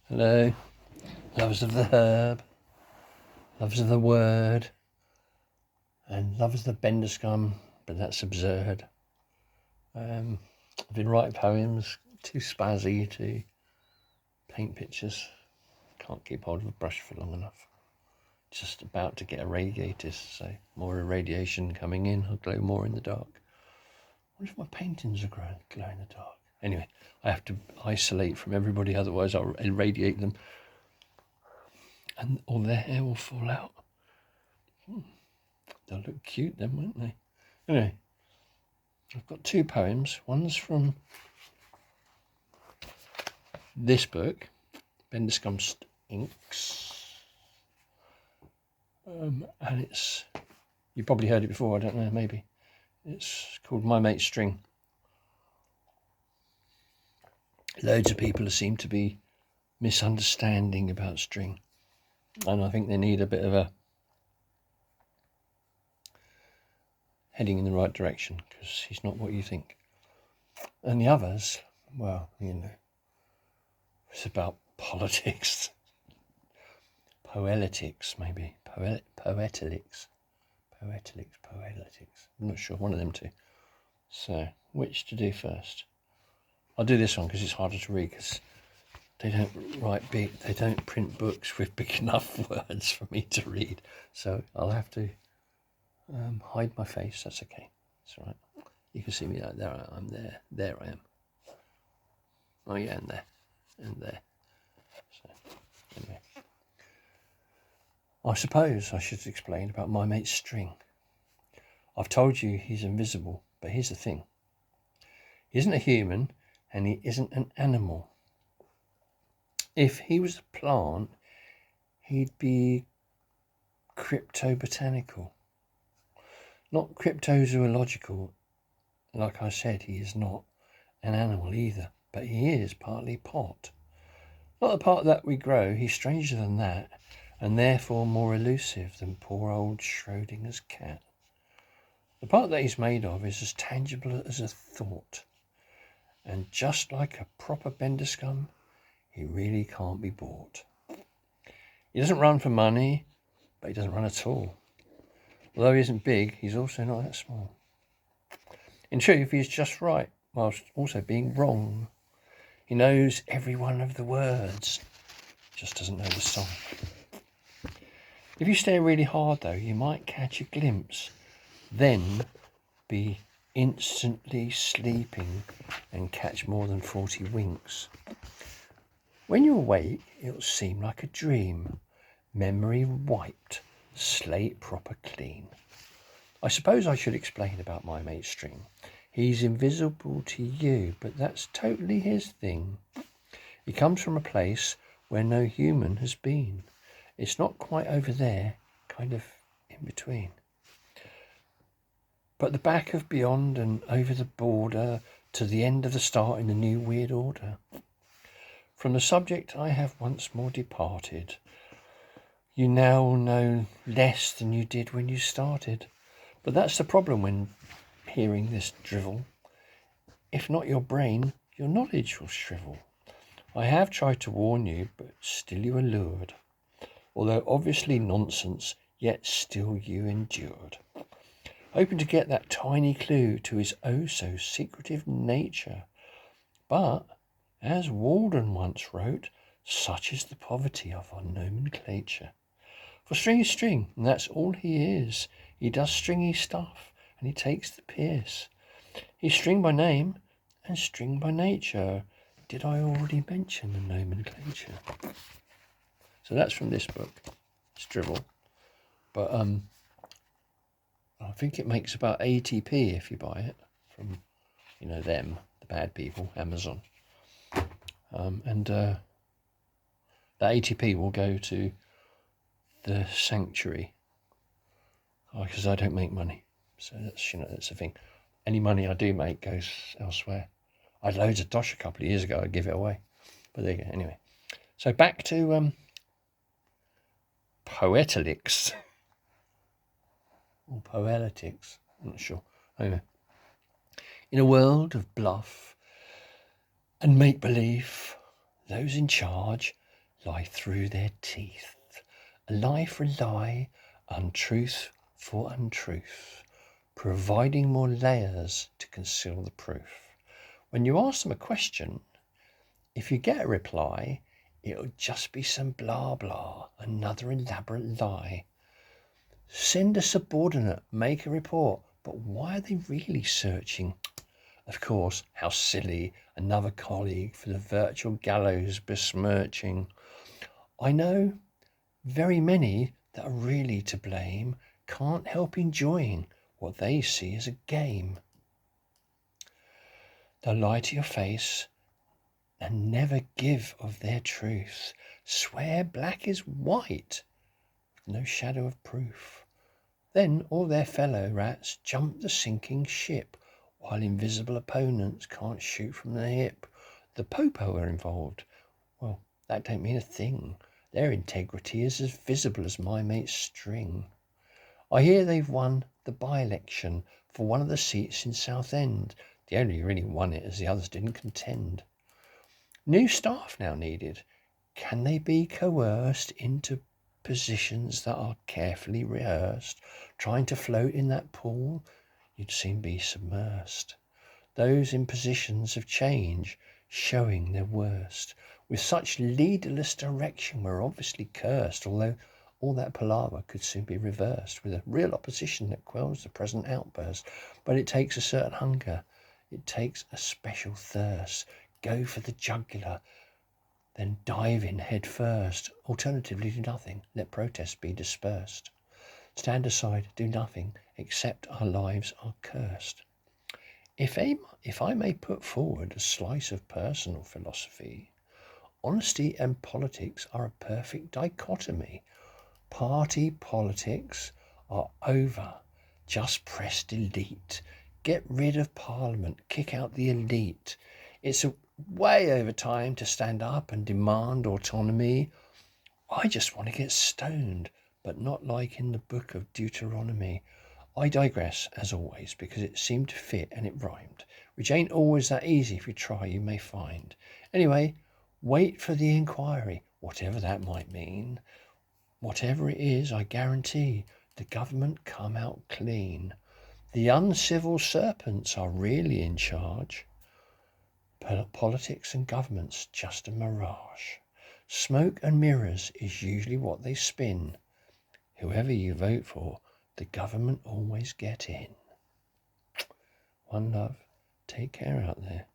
Hello, lovers of the herb, lovers of the word, and lovers of the bender scum, but that's absurd. I've been writing poems, too spazzy to paint pictures. Can't keep hold of a brush for long enough. Just about to get irradiated, so more irradiation coming in, I'll glow more in the dark. I wonder if my paintings are glow in the dark. Anyway, I have to isolate from everybody, otherwise I'll irradiate them and all their hair will fall out. They'll look cute then, won't they? Anyway, I've got two poems. One's from this book, Bender Scum Inks. And it's, you probably heard it before, I don't know, maybe. It's called My Mate String. Loads of people seem to be misunderstanding about string. And I think they need a bit of a heading in the right direction, because he's not what you think. And the others, well, you know, it's about politics. Poetics, maybe. Poetics. I'm not sure, one of them two. So, which to do first? I'll do this one because it's harder to read, because they don't print books with big enough words for me to read. So I'll have to hide my face. That's okay. That's all right. You can see me there. I'm there. There I am. Oh yeah, and there, and there. So anyway, I suppose I should explain about my mate String. I've told you he's invisible, but here's the thing. He isn't a human, and he isn't an animal. If he was a plant, he'd be cryptobotanical. Not cryptozoological. Like I said, he is not an animal either, but he is partly pot. Not the part that we grow, he's stranger than that, and therefore more elusive than poor old Schrodinger's cat. The part that he's made of is as tangible as a thought, and just like a proper bender scum, he really can't be bought. He doesn't run for money, but he doesn't run at all. Although he isn't big, he's also not that small. In truth, he's just right, whilst also being wrong. He knows every one of the words, just doesn't know the song. If you stare really hard, though, you might catch a glimpse, then be instantly sleeping and catch more than 40 winks. When you awake, it'll seem like a dream, memory wiped, slate proper clean. I suppose I should explain about my mate String. He's invisible to you, but that's totally his thing. He comes from a place where no human has been. It's not quite over there, kind of in between. But the back of beyond and over the border to the end of the start in the new weird order. From the subject I have once more departed. You now know less than you did when you started. But that's the problem when hearing this drivel. If not your brain, your knowledge will shrivel. I have tried to warn you, but still you allured. Although obviously nonsense, yet still you endured. Hoping to get that tiny clue to his oh-so-secretive nature. But, as Walden once wrote, such is the poverty of our nomenclature. For String is String, and that's all he is. He does stringy stuff, and he takes the piss. He's String by name, and String by nature. Did I already mention the nomenclature? So that's from this book. It's drivel. But I think it makes about 80p if you buy it from, them, the bad people, Amazon. And that 80p will go to the sanctuary, because I don't make money. So that's the thing. Any money I do make goes elsewhere. I had loads of dosh a couple of years ago. I'd give it away. But there you go. Anyway, so back to Poetics. Or Poetics. I'm not sure. Anyway. In a world of bluff and make-believe, those in charge lie through their teeth. A lie for a lie, untruth for untruth, providing more layers to conceal the proof. When you ask them a question, if you get a reply, it'll just be some blah blah, another elaborate lie. Send a subordinate, make a report, but why are they really searching? Of course, how silly, another colleague for the virtual gallows besmirching. I know very many that are really to blame can't help enjoying what they see as a game. They'll lie to your face and never give of their truth. Swear black is white, with no shadow of proof. Then all their fellow rats jump the sinking ship, while invisible opponents can't shoot from the hip. The popo are involved. Well, that don't mean a thing. Their integrity is as visible as my mate's string. I hear they've won the by-election for one of the seats in Southend. They only really won it as the others didn't contend. New staff now needed. Can they be coerced into positions that are carefully rehearsed? Trying to float in that pool, you'd soon be submersed. Those in positions of change, showing their worst. With such leaderless direction, we're obviously cursed, although all that palaver could soon be reversed with a real opposition that quells the present outburst. But it takes a certain hunger. It takes a special thirst. Go for the jugular, then dive in head first. Alternatively, do nothing. Let protests be dispersed. Stand aside, do nothing, except our lives are cursed. If I may put forward a slice of personal philosophy, honesty and politics are a perfect dichotomy. Party politics are over. Just press delete. Get rid of Parliament. Kick out the elite. It's way over time to stand up and demand autonomy. I just want to get stoned, but not like in the book of Deuteronomy. I digress, as always, because it seemed to fit and it rhymed, which ain't always that easy. If you try, you may find. Anyway, wait for the inquiry, whatever that might mean. Whatever it is, I guarantee the government come out clean. The uncivil serpents are really in charge. Politics and government's just a mirage. Smoke and mirrors is usually what they spin. Whoever you vote for, the government always get in. One love. Take care out there.